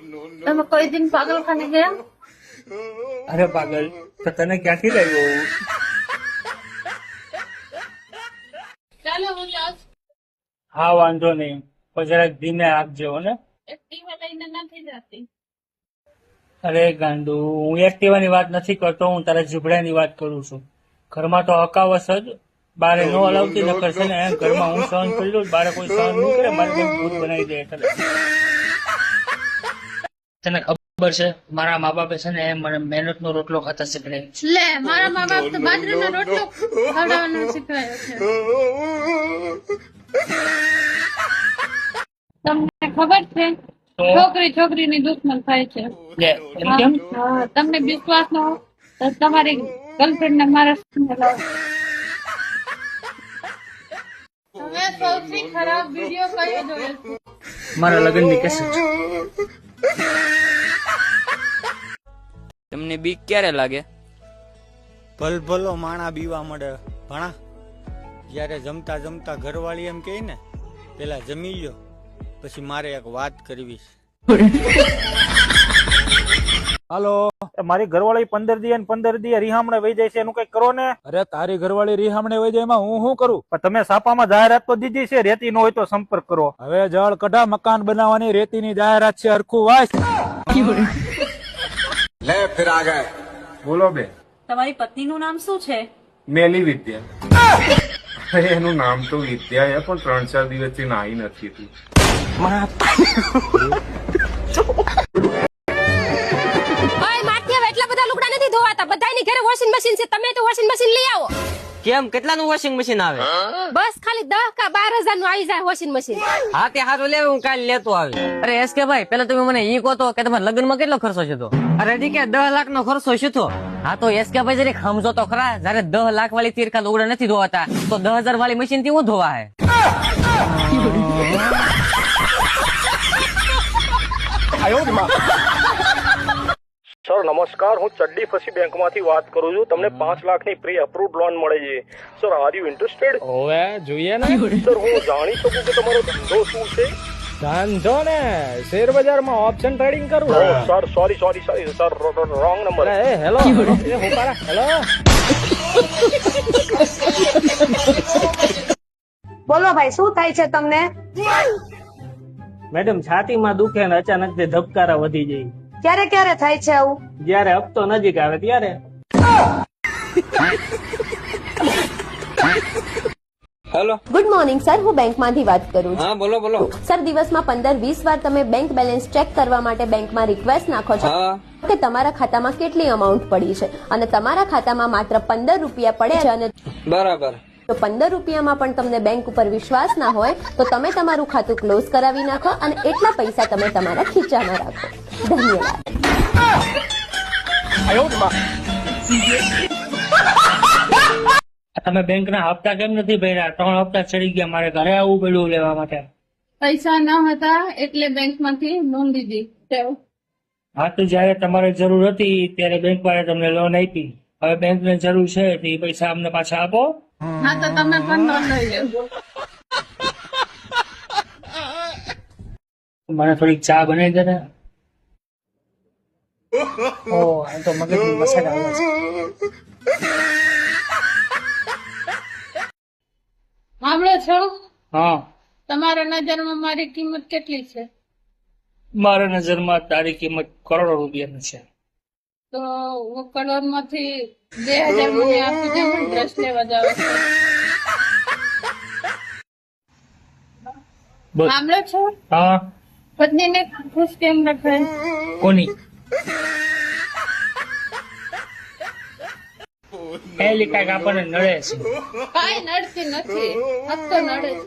તમે કોઈ દિન પાગલખાને ગયા? અરે પાગલ, તો તને ક્યાંથી લાવ્યો? ચાલો હું જાઉં. હા વાંધો નહીં, પણ જરાક ધીમે આપજો ને. એક્ટિવા લઈને નથી જતી. અરે ગાંડુ, હું એક્ટિવાની વાત નથી કરતો, હું તારા ઝૂંપડાની વાત કરું છું. ઘરમાં તો હકાવસ જ, બારે નો હલાવતી નકર છે ને ઘરમાં હું સહન કરી લઉં, બારે કોઈ સહન નહીં કરે, મારે બેન ભૂત બનાવી દે. એટલે તને ખબર છે મારા મા બાપે છે ને મને મહેનત નો રોટલો ખાતા શીખડાય છે. લે, મારા મા બાપ તો બાજરીનો રોટલો ખવડાવવાનું શીખવાયો છે. તમને ખબર છે તો છોકરી છોકરીની દુશ્મન થાય છે? લે, એમ કેમ? હા, તમને વિશ્વાસ ન હોય તો તમારી ગર્લફ્રેન્ડ ને મારા સામે લાવો. તમે સૌથી ખરાબ વિડિયો કયો જોયો છે? મારા લગ્નની કેસેટ. તમને બીક ક્યારે લાગે? ભલભલો માણા બીવા મળે ભણા. જ્યારે જમતા જમતા ઘરવાળી એમ કહે ને, પેલા જમી લ્યો પછી મારે એક વાત કરવી છે. હાલો, મારી ઘરવાળી 15 દી અને 15 દી રીહામણે વહી જાય છે, એનું કઈ કરો ને. અરે તારી ઘરવાળી રીહામણે વહી જાય એમાં હું શું કરું? પણ તમે છાપામાં જાહેરાત તો દીધી છે, રેતી નો હોય તો સંપર્ક કરો. હવે જળ કઢા, મકાન બનાવવાની રેતીની જાહેરાત છે, હરખું વાંચ. લે ફિર આ ગયે. બોલો બે. તમારી પત્નીનું નામ શું છે? મેલી વિદ્યા. એનું નામ તો વિદ્યા છે, પણ 3-4 દિવસથી નાઈ નથી તું. એટલા બધા લુગડા નથી ધોવાતા, બધાની ઘરે વોશિંગ મશીન છે, તમે તો વોશિંગ મશીન લઈ આવો. કેમ, કેટલાનું વોશિંગ મશીન આવે? બસ ખાલી 10 કે 12 હજાર નું આવી જાય વોશિંગ મશીન. હા તે હારું લે, હું કાલે લેતો આવી. અરે એસ કે ભાઈ, પેલા તમે મને ઈ કહો તો કે તમારા લગ્નમાં કેટલો ખર્ચો છે? તો અરે જી કે 10 લાખ નો ખર્ચો છે તો. હા તો એસ કે ભાઈ જરી સમજો તો ખરા, જયારે 10 લાખ વાળી તીરકા લુગડા નથી ધોવાતા તો 10,000 વાળી મશીન થી હું ધોવા હે? સર નમસ્કાર, હું ચડ્ડી ફસી બેંકમાંથી વાત કરું છું. તમને 5 લાખની પ્રી અપ્રુવડ લોન મળે છે. Sir are you interested? હવે જોઈએ ને. સર હું જાણી શકું કે તમારો ધંધો શું છે? ધંધો ને શેર બજારમાં ઓપ્શન ટ્રેડિંગ કરું. Sir sorry sir, wrong number. Hello, hello. બોલો ભાઈ, શું થાય છે તમને? મેડમ, છાતીમાં દુખે ને અચાનક તે ધબકારા વધી જાય. ક્યારે ક્યારે થાય છે આવું? જયારે હપ્તો નજીક આવે ત્યારે. હેલો. ગુડ મોર્નિંગ સર, હું બેંકમાંથી વાત કરું છું. હા બોલો બોલો. સર, દિવસમાં 15-20 વાર તમે બેંક બેલેન્સ ચેક કરવા માટે બેંકમાં રિક્વેસ્ટ નાખો છો હા. કે તમારા ખાતામાં કેટલી અમાઉન્ટ પડી છે, અને તમારા ખાતામાં માત્ર 15 રૂપિયા પડે છે. અને બરાબર. તો 15 રૂપિયામાં પણ તમને બેંક ઉપર વિશ્વાસ ના હોય તો તમે તમારું ખાતું ક્લોઝ કરાવી નાખો અને એટલા પૈસા તમે તમારા ખીચામાં રાખો. ધન્યવાદ. તમે બેંકના હપ્તા કેમ નથી ભર્યા? 3 હપ્તા ચડી ગયા, મારે ઘરે આવવું પડ્યું લેવા માટે. પૈસા ન હતા એટલે બેંકમાંથી લોન લીધી. હા તો જયારે તમારે જરૂર હતી ત્યારે બેંક વાળા તમને લોન આપી, હવે બેંકને જરૂર છે તો એ પૈસા અમને પાછા આપો. હા તો તમે પણ લોન લઈ લો. મને થોડીક ચા બનાવી દે ને. ઓ આ તો મગજની મસાજ આવે છે. સાંભળો છો? હા, તમારા નજરમાં મારી કિંમત કેટલી છે? મારા નજરમાં તારી કિંમત કરોડો રૂપિયાની છે. તો હું કરોડ માંથી 2,000 મને આપી દે, હું બ્રશ લેવા જાવ છું. બોલ. સાંભળો છો? હા. પત્નીને ખુશ કેમ રખાય? કોની? પહેલી કાંઈક આપણને નડે છે. કાંઈ નડતી નથી, આ તો નડે છે.